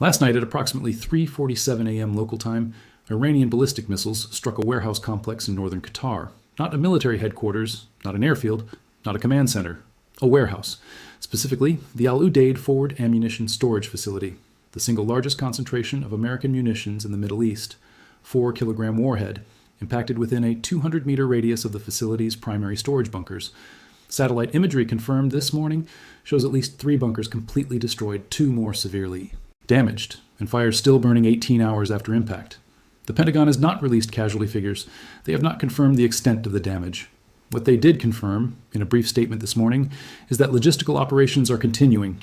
Last night at approximately 3:47 a.m. local time, Iranian ballistic missiles struck a warehouse complex in northern Qatar. Not a military headquarters, not an airfield, not a command center. A warehouse. Specifically, the Udeid Forward Ammunition Storage Facility, the single largest concentration of American munitions in the Middle East. 4-kilogram warhead, impacted within a 200-meter radius of the facility's primary storage bunkers. Satellite imagery confirmed this morning shows at least 3 bunkers completely destroyed, 2 more severely damaged, and fires still burning 18 hours after impact. The Pentagon has not released casualty figures. They have not confirmed the extent of the damage. What they did confirm, in a brief statement this morning, is that logistical operations are continuing.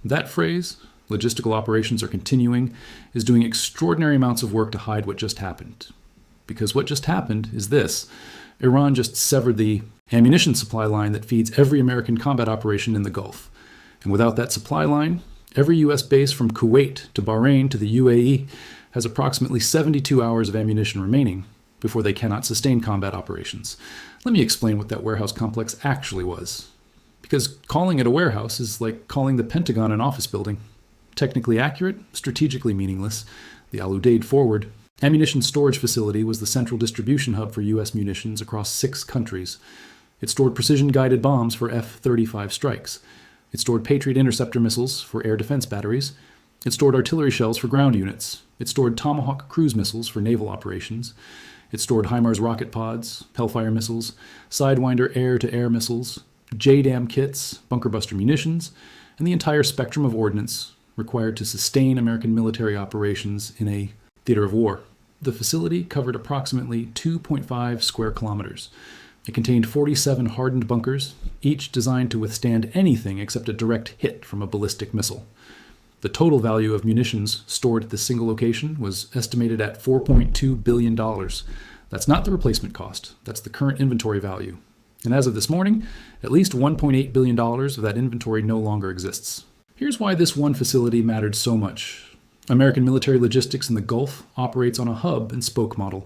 That phrase, logistical operations are continuing, is doing extraordinary amounts of work to hide what just happened. Because what just happened is this. Iran just severed the ammunition supply line that feeds every American combat operation in the Gulf. And without that supply line, every U.S. base from Kuwait to Bahrain to the UAE has approximately 72 hours of ammunition remaining before they cannot sustain combat operations. Let me explain what that warehouse complex actually was. Because calling it a warehouse is like calling the Pentagon an office building. Technically accurate, strategically meaningless. The Udeid Forward Ammunition Storage Facility was the central distribution hub for U.S. munitions across 6 countries. It stored precision-guided bombs for F-35 strikes. It stored Patriot interceptor missiles for air defense batteries. It stored artillery shells for ground units. It stored Tomahawk cruise missiles for naval operations. It stored HIMARS rocket pods, Hellfire missiles, Sidewinder air-to-air missiles, JDAM kits, bunker buster munitions, and the entire spectrum of ordnance required to sustain American military operations in a theater of war. The facility covered approximately 2.5 square kilometers. It contained 47 hardened bunkers, each designed to withstand anything except a direct hit from a ballistic missile. The total value of munitions stored at this single location was estimated at $4.2 billion. That's not the replacement cost. That's the current inventory value. And as of this morning, at least $1.8 billion of that inventory no longer exists. Here's why this one facility mattered so much. American military logistics in the Gulf operates on a hub and spoke model.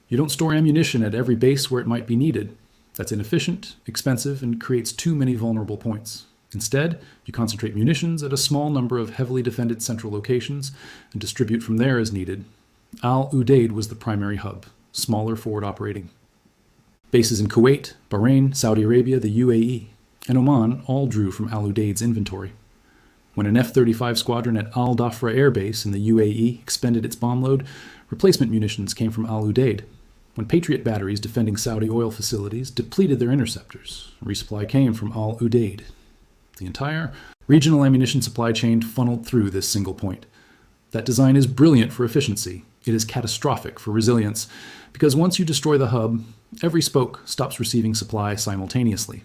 You don't store ammunition at every base where it might be needed. That's inefficient, expensive, and creates too many vulnerable points. Instead, you concentrate munitions at a small number of heavily defended central locations and distribute from there as needed. Al Udeid was the primary hub, smaller forward operating. Bases in Kuwait, Bahrain, Saudi Arabia, the UAE, and Oman all drew from Al Udeid's inventory. When an F-35 squadron at Al Dhafra Air Base in the UAE expended its bomb load, replacement munitions came from Al Udeid. When Patriot batteries defending Saudi oil facilities depleted their interceptors, resupply came from Al Udeid. The entire regional ammunition supply chain funneled through this single point. That design is brilliant for efficiency. It is catastrophic for resilience, because once you destroy the hub, every spoke stops receiving supply simultaneously.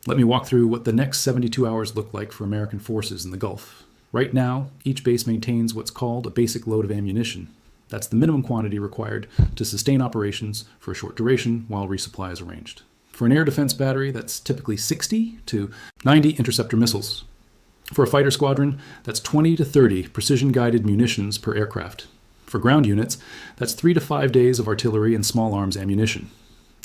Let me walk through what the next 72 hours look like for American forces in the Gulf. Right now, each base maintains what's called a basic load of ammunition. That's the minimum quantity required to sustain operations for a short duration while resupply is arranged. For an air defense battery, that's typically 60 to 90 interceptor missiles. For a fighter squadron, that's 20 to 30 precision-guided munitions per aircraft. For ground units, that's 3 to 5 days of artillery and small arms ammunition.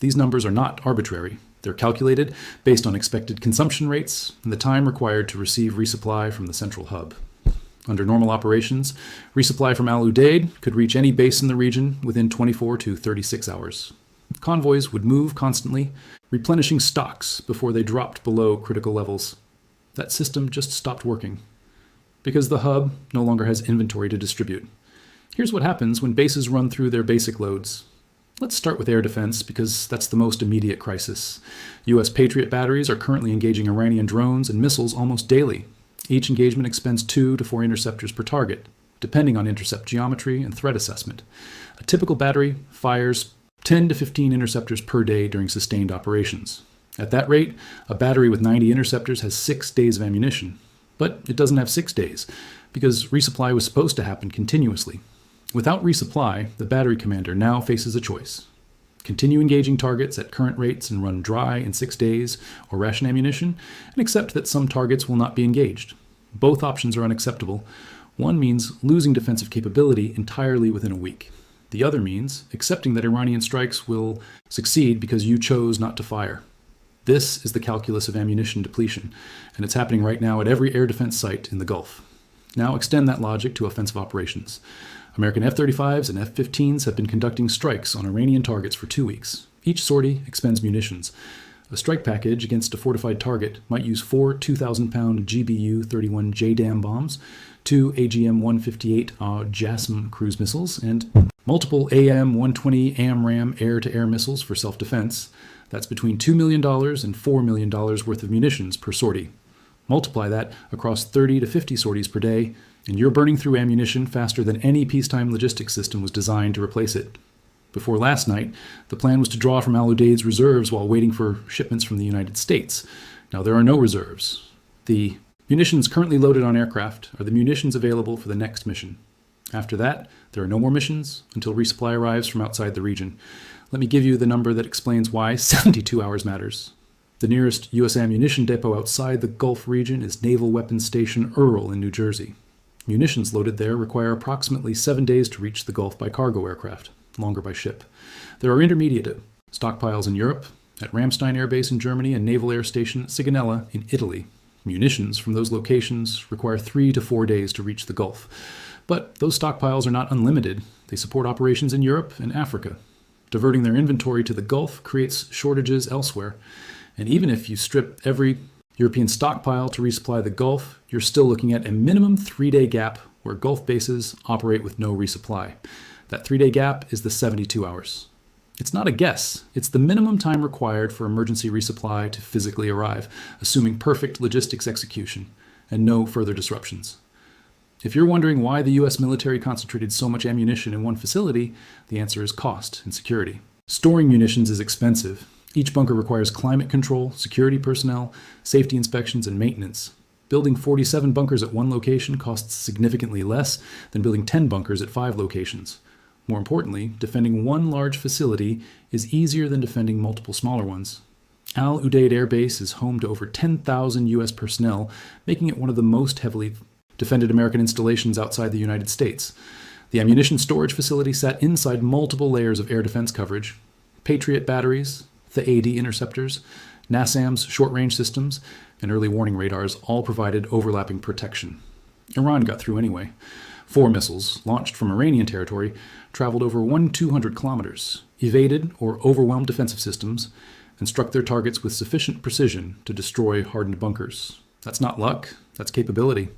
These numbers are not arbitrary. They're calculated based on expected consumption rates and the time required to receive resupply from the central hub. Under normal operations, resupply from Al Udeid could reach any base in the region within 24 to 36 hours. Convoys would move constantly, replenishing stocks before they dropped below critical levels. That system just stopped working because the hub no longer has inventory to distribute. Here's what happens when bases run through their basic loads. Let's start with air defense because that's the most immediate crisis. U.S. Patriot batteries are currently engaging Iranian drones and missiles almost daily. Each engagement expends 2 to 4 interceptors per target, depending on intercept geometry and threat assessment. A typical battery fires 10 to 15 interceptors per day during sustained operations. At that rate, a battery with 90 interceptors has 6 days of ammunition. But it doesn't have 6 days, because resupply was supposed to happen continuously. Without resupply, the battery commander now faces a choice. Continue engaging targets at current rates and run dry in 6 days, or ration ammunition, and accept that some targets will not be engaged. Both options are unacceptable. One means losing defensive capability entirely within a week. The other means accepting that Iranian strikes will succeed because you chose not to fire. This is the calculus of ammunition depletion, and it's happening right now at every air defense site in the Gulf. Now extend that logic to offensive operations. American F-35s and F-15s have been conducting strikes on Iranian targets for 2 weeks. Each sortie expends munitions. A strike package against a fortified target might use 4 2,000-pound GBU-31 JDAM bombs, 2 AGM-158 JASSM cruise missiles, and multiple AM-120 AMRAAM air-to-air missiles for self-defense. That's between $2 million and $4 million worth of munitions per sortie. Multiply that across 30 to 50 sorties per day, and you're burning through ammunition faster than any peacetime logistics system was designed to replace it. Before last night, the plan was to draw from Udeid's reserves while waiting for shipments from the United States. Now there are no reserves. The munitions currently loaded on aircraft are the munitions available for the next mission. After that, there are no more missions until resupply arrives from outside the region. Let me give you the number that explains why 72 hours matters. The nearest U.S. ammunition depot outside the Gulf region is Naval Weapons Station Earl in New Jersey. Munitions loaded there require approximately 7 days to reach the Gulf by cargo aircraft, longer by ship. There are intermediate stockpiles in Europe, at Ramstein Air Base in Germany and Naval Air Station Sigonella in Italy. Munitions from those locations require 3 to 4 days to reach the Gulf. But those stockpiles are not unlimited. They support operations in Europe and Africa. Diverting their inventory to the Gulf creates shortages elsewhere. And even if you strip every European stockpile to resupply the Gulf, you're still looking at a minimum 3-day gap where Gulf bases operate with no resupply. That 3-day gap is the 72 hours. It's not a guess. It's the minimum time required for emergency resupply to physically arrive, assuming perfect logistics execution and no further disruptions. If you're wondering why the U.S. military concentrated so much ammunition in one facility, the answer is cost and security. Storing munitions is expensive. Each bunker requires climate control, security personnel, safety inspections, and maintenance. Building 47 bunkers at one location costs significantly less than building 10 bunkers at 5 locations. More importantly, defending one large facility is easier than defending multiple smaller ones. Al Udeid Air Base is home to over 10,000 U.S. personnel, making it one of the most heavily defended American installations outside the United States. The ammunition storage facility sat inside multiple layers of air defense coverage. Patriot batteries, the AD interceptors, NASAM's short-range systems, and early warning radars all provided overlapping protection. Iran got through anyway. 4 missiles, launched from Iranian territory, traveled over 200 kilometers, evaded or overwhelmed defensive systems, and struck their targets with sufficient precision to destroy hardened bunkers. That's not luck, that's capability.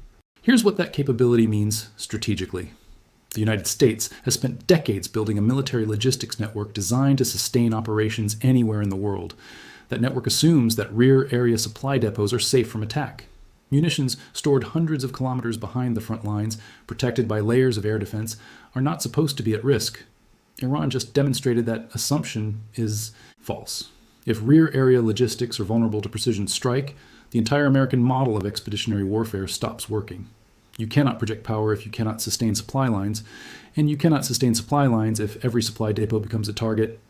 Here's what that capability means strategically. The United States has spent decades building a military logistics network designed to sustain operations anywhere in the world. That network assumes that rear area supply depots are safe from attack. Munitions stored hundreds of kilometers behind the front lines, protected by layers of air defense, are not supposed to be at risk. Iran just demonstrated that assumption is false. If rear area logistics are vulnerable to precision strike, the entire American model of expeditionary warfare stops working. You cannot project power if you cannot sustain supply lines, and you cannot sustain supply lines if every supply depot becomes a target.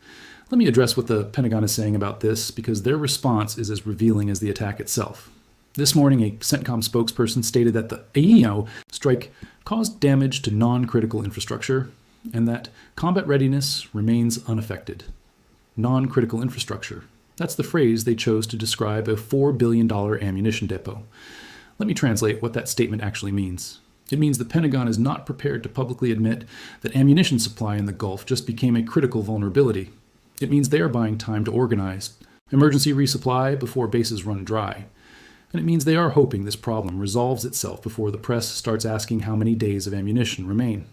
Let me address what the Pentagon is saying about this, because their response is as revealing as the attack itself. This morning, a CENTCOM spokesperson stated that the AEO strike caused damage to non-critical infrastructure, and that combat readiness remains unaffected. Non-critical infrastructure. That's the phrase they chose to describe a $4 billion ammunition depot. Let me translate what that statement actually means. It means the Pentagon is not prepared to publicly admit that ammunition supply in the Gulf just became a critical vulnerability. It means they are buying time to organize emergency resupply before bases run dry. And it means they are hoping this problem resolves itself before the press starts asking how many days of ammunition remain.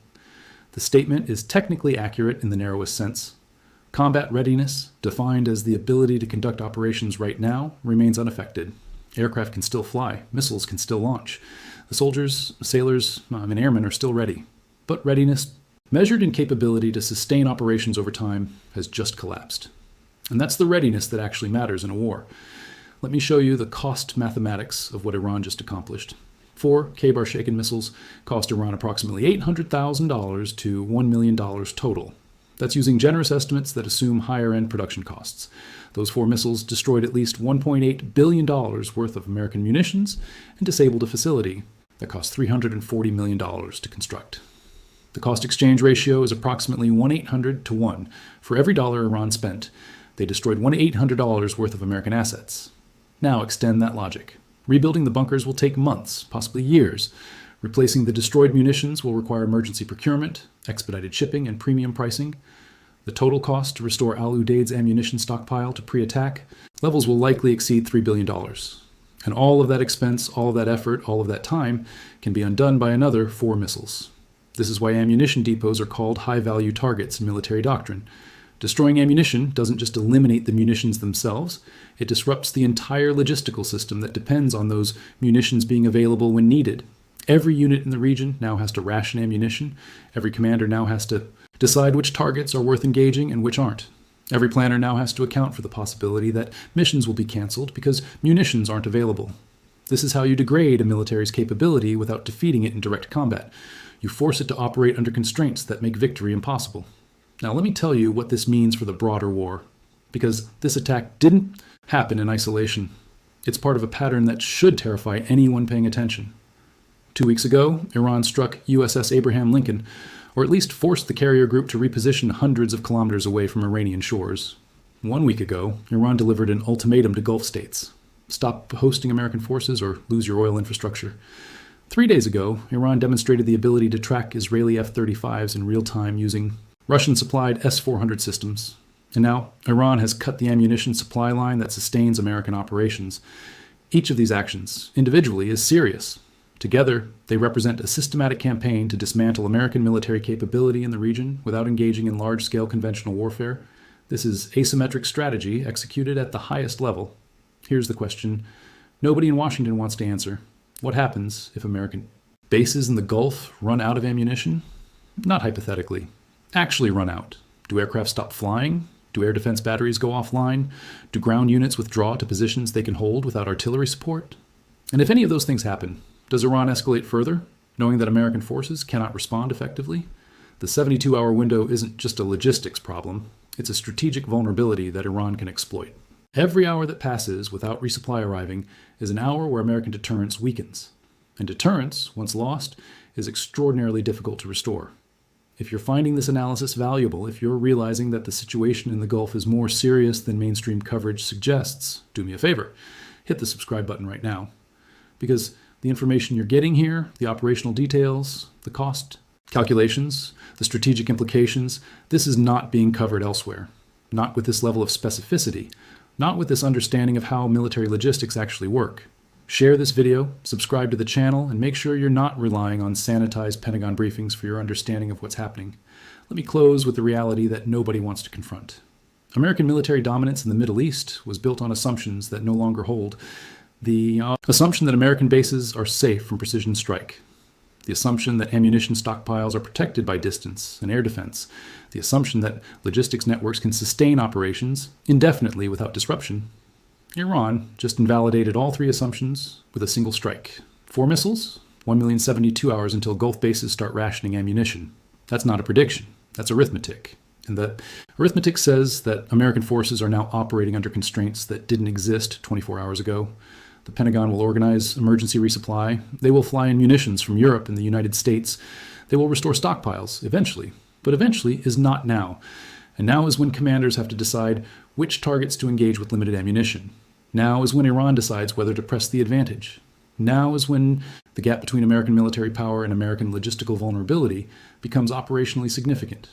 The statement is technically accurate in the narrowest sense. Combat readiness, defined as the ability to conduct operations right now, remains unaffected. Aircraft can still fly. Missiles can still launch. The soldiers, sailors, and airmen are still ready. But readiness, measured in capability to sustain operations over time, has just collapsed. And that's the readiness that actually matters in a war. Let me show you the cost mathematics of what Iran just accomplished. 4 K-bar Shaken missiles cost Iran approximately $800,000 to $1 million total. That's using generous estimates that assume higher-end production costs. Those 4 missiles destroyed at least $1.8 billion worth of American munitions and disabled a facility that cost $340 million to construct. The cost exchange ratio is approximately 1/800 to 1. For every dollar Iran spent, they destroyed $1/800 worth of American assets. Now extend that logic. Rebuilding the bunkers will take months, possibly years. Replacing the destroyed munitions will require emergency procurement, expedited shipping, and premium pricing. The total cost to restore Udeid's ammunition stockpile to pre-attack levels will likely exceed $3 billion. And all of that expense, all of that effort, all of that time can be undone by another 4 missiles. This is why ammunition depots are called high-value targets in military doctrine. Destroying ammunition doesn't just eliminate the munitions themselves, it disrupts the entire logistical system that depends on those munitions being available when needed. Every unit in the region now has to ration ammunition. Every commander now has to decide which targets are worth engaging and which aren't. Every planner now has to account for the possibility that missions will be canceled because munitions aren't available. This is how you degrade a military's capability without defeating it in direct combat. You force it to operate under constraints that make victory impossible. Now let me tell you what this means for the broader war, because this attack didn't happen in isolation. It's part of a pattern that should terrify anyone paying attention. 2 weeks ago, Iran struck USS Abraham Lincoln, or at least forced the carrier group to reposition hundreds of kilometers away from Iranian shores. 1 week ago, Iran delivered an ultimatum to Gulf states. Stop hosting American forces or lose your oil infrastructure. 3 days ago, Iran demonstrated the ability to track Israeli F-35s in real time using Russian-supplied S-400 systems. And now, Iran has cut the ammunition supply line that sustains American operations. Each of these actions, individually, is serious. Together, they represent a systematic campaign to dismantle American military capability in the region without engaging in large-scale conventional warfare. This is asymmetric strategy executed at the highest level. Here's the question nobody in Washington wants to answer. What happens if American bases in the Gulf run out of ammunition? Not hypothetically. Actually run out. Do aircraft stop flying? Do air defense batteries go offline? Do ground units withdraw to positions they can hold without artillery support? And if any of those things happen, does Iran escalate further, knowing that American forces cannot respond effectively? The 72-hour window isn't just a logistics problem, it's a strategic vulnerability that Iran can exploit. Every hour that passes without resupply arriving is an hour where American deterrence weakens. And deterrence, once lost, is extraordinarily difficult to restore. If you're finding this analysis valuable, if you're realizing that the situation in the Gulf is more serious than mainstream coverage suggests, do me a favor. Hit the subscribe button right now. Because the information you're getting here, the operational details, the cost calculations, the strategic implications, this is not being covered elsewhere. Not with this level of specificity. Not with this understanding of how military logistics actually work. Share this video, subscribe to the channel, and make sure you're not relying on sanitized Pentagon briefings for your understanding of what's happening. Let me close with the reality that nobody wants to confront. American military dominance in the Middle East was built on assumptions that no longer hold. The assumption that American bases are safe from precision strike. The assumption that ammunition stockpiles are protected by distance and air defense. The assumption that logistics networks can sustain operations indefinitely without disruption. Iran just invalidated all 3 assumptions with a single strike. 4 missiles, 1,072 hours until Gulf bases start rationing ammunition. That's not a prediction, that's arithmetic. And the arithmetic says that American forces are now operating under constraints that didn't exist 24 hours ago. The Pentagon will organize emergency resupply. They will fly in munitions from Europe and the United States. They will restore stockpiles, eventually. But eventually is not now. And now is when commanders have to decide which targets to engage with limited ammunition. Now is when Iran decides whether to press the advantage. Now is when the gap between American military power and American logistical vulnerability becomes operationally significant.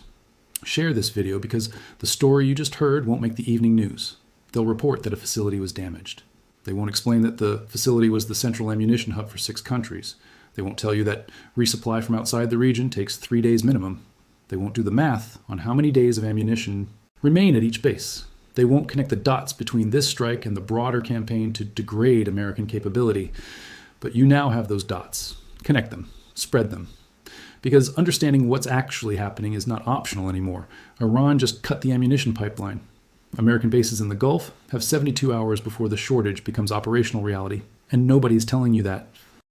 Share this video because the story you just heard won't make the evening news. They'll report that a facility was damaged. They won't explain that the facility was the central ammunition hub for 6 countries. They won't tell you that resupply from outside the region takes 3 days minimum. They won't do the math on how many days of ammunition remain at each base. They won't connect the dots between this strike and the broader campaign to degrade American capability. But you now have those dots. Connect them. Spread them. Because understanding what's actually happening is not optional anymore. Iran just cut the ammunition pipeline. American bases in the Gulf have 72 hours before the shortage becomes operational reality. And nobody's telling you that.